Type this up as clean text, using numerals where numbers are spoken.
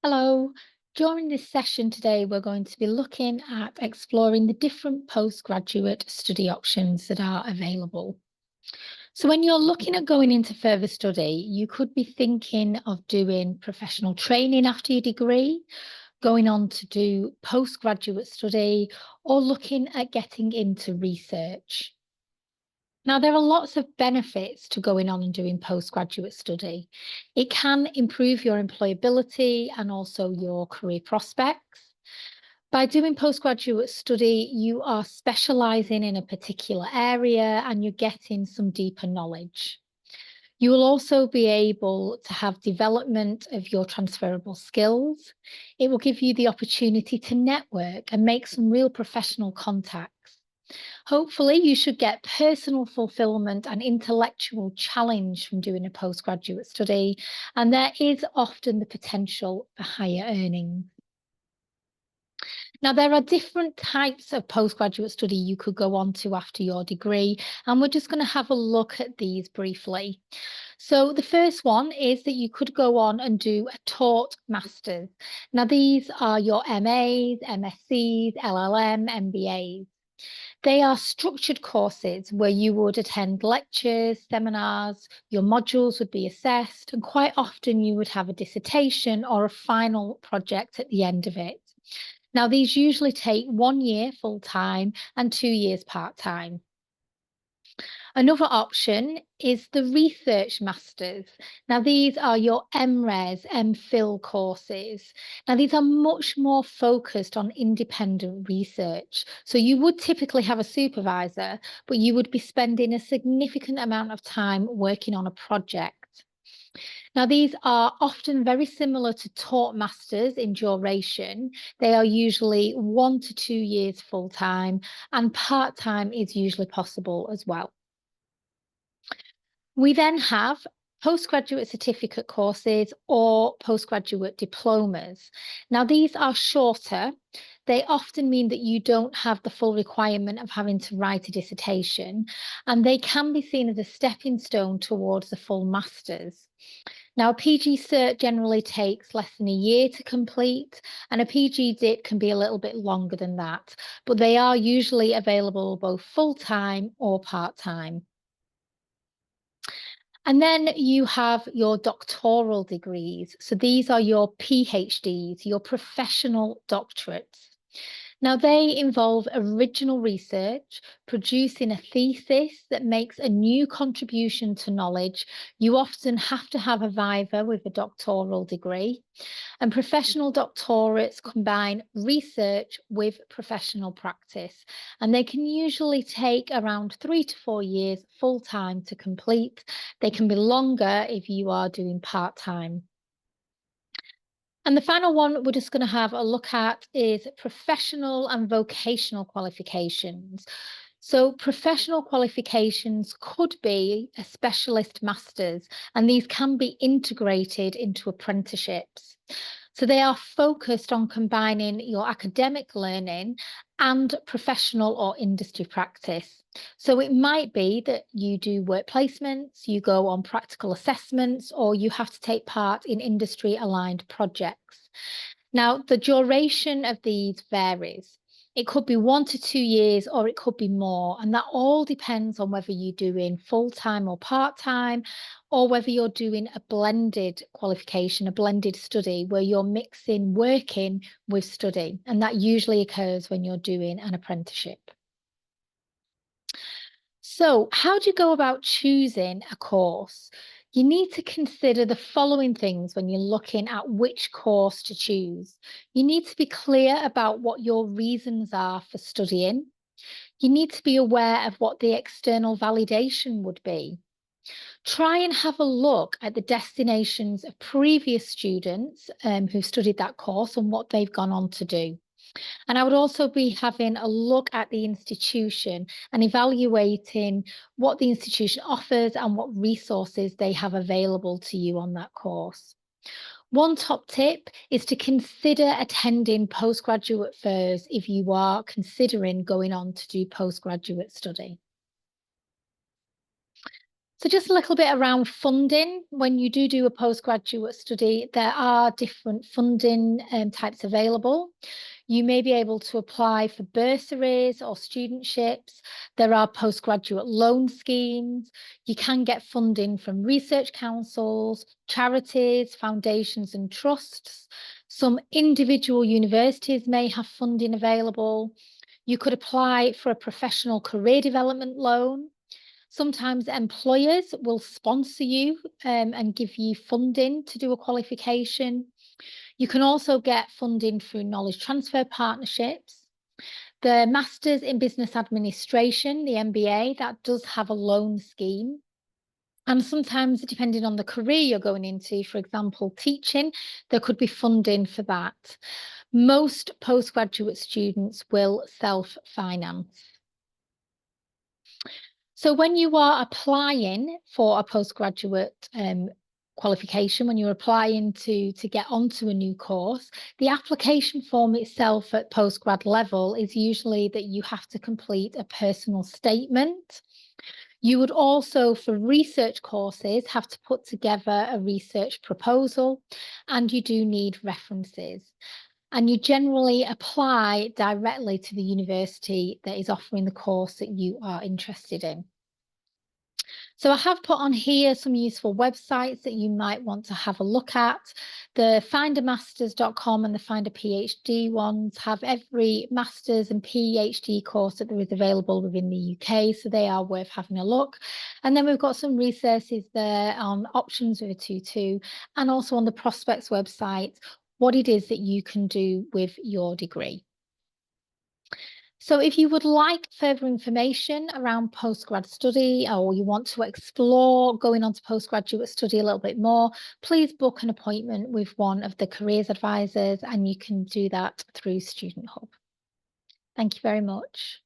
Hello. During this session today, we're going to be looking at exploring the different postgraduate study options that are available. So, when you're looking at going into further study, you could be thinking of doing professional training after your degree, going on to do postgraduate study, or looking at getting into research. Now, there are lots of benefits to going on and doing postgraduate study. It can improve your employability and also your career prospects. By doing postgraduate study, you are specialising in a particular area and you're getting some deeper knowledge. You will also be able to have development of your transferable skills. It will give you the opportunity to network and make some real professional contacts. Hopefully, you should get personal fulfillment and intellectual challenge from doing a postgraduate study, and there is often the potential for higher earnings. Now, there are different types of postgraduate study you could go on to after your degree, and we're just going to have a look at these briefly. So, the first one is that you could go on and do a taught masters. Now, these are your MAs, MScs, LLM, MBAs. They are structured courses where you would attend lectures, seminars, your modules would be assessed, and quite often you would have a dissertation or a final project at the end of it. Now, these usually take 1 year full-time and 2 years part-time. Another option is the research masters. Now, these are your MRes, MPhil courses. Now, these are much more focused on independent research. So you would typically have a supervisor, but you would be spending a significant amount of time working on a project. Now, these are often very similar to taught masters in duration. They are usually 1 to 2 years full-time, and part-time is usually possible as well. We then have postgraduate certificate courses or postgraduate diplomas. Now, these are shorter. They often mean that you don't have the full requirement of having to write a dissertation, and they can be seen as a stepping stone towards the full master's. Now, a PG cert generally takes less than a year to complete, and a PG dip can be a little bit longer than that, but they are usually available both full-time or part-time. And then you have your doctoral degrees. So these are your PhDs, your professional doctorates. Now, they involve original research, producing a thesis that makes a new contribution to knowledge. You often have to have a viva with a doctoral degree. And professional doctorates combine research with professional practice. And they can usually take around 3 to 4 years full time to complete. They can be longer if you are doing part time. And the final one we're just going to have a look at is professional and vocational qualifications. So professional qualifications could be a specialist master's, and these can be integrated into apprenticeships. So they are focused on combining your academic learning and professional or industry practice. So it might be that you do work placements, you go on practical assessments, or you have to take part in industry aligned projects. Now, the duration of these varies. It could be 1 to 2 years, or it could be more. And that all depends on whether you're doing full-time or part-time, or whether you're doing a blended qualification, a blended study, where you're mixing working with study. And that usually occurs when you're doing an apprenticeship. So, how do you go about choosing a course? You need to consider the following things when you're looking at which course to choose. You need to be clear about what your reasons are for studying. You need to be aware of what the external validation would be. Try and have a look at the destinations of previous students who studied that course and what they've gone on to do. And I would also be having a look at the institution and evaluating what the institution offers and what resources they have available to you on that course. One top tip is to consider attending postgraduate fairs if you are considering going on to do postgraduate study. So just a little bit around funding. When you do a postgraduate study, there are different funding types available. You may be able to apply for bursaries or studentships. There are postgraduate loan schemes. You can get funding from research councils, charities, foundations and trusts. Some individual universities may have funding available. You could apply for a professional career development loan. Sometimes employers will sponsor you and give you funding to do a qualification. You can also get funding through knowledge transfer partnerships. The Masters in Business Administration, the MBA, that does have a loan scheme. And sometimes, depending on the career you're going into, for example, teaching, there could be funding for that. Most postgraduate students will self-finance. So when you are applying for a postgraduate qualification, when you're applying to get onto a new course, the application form itself at postgrad level is usually that you have to complete a personal statement. You would also, for research courses, have to put together a research proposal, and you do need references. And you generally apply directly to the university that is offering the course that you are interested in. So I have put on here some useful websites that you might want to have a look at. The findermasters.com and the Finder PhD ones have every master's and PhD course that there is available within the UK, so they are worth having a look. And then we've got some resources there on options with a 2-2 and also on the Prospects website, what it is that you can do with your degree. So if you would like further information around postgrad study, or you want to explore going on to postgraduate study a little bit more, please book an appointment with one of the careers advisors, and you can do that through Student Hub. Thank you very much.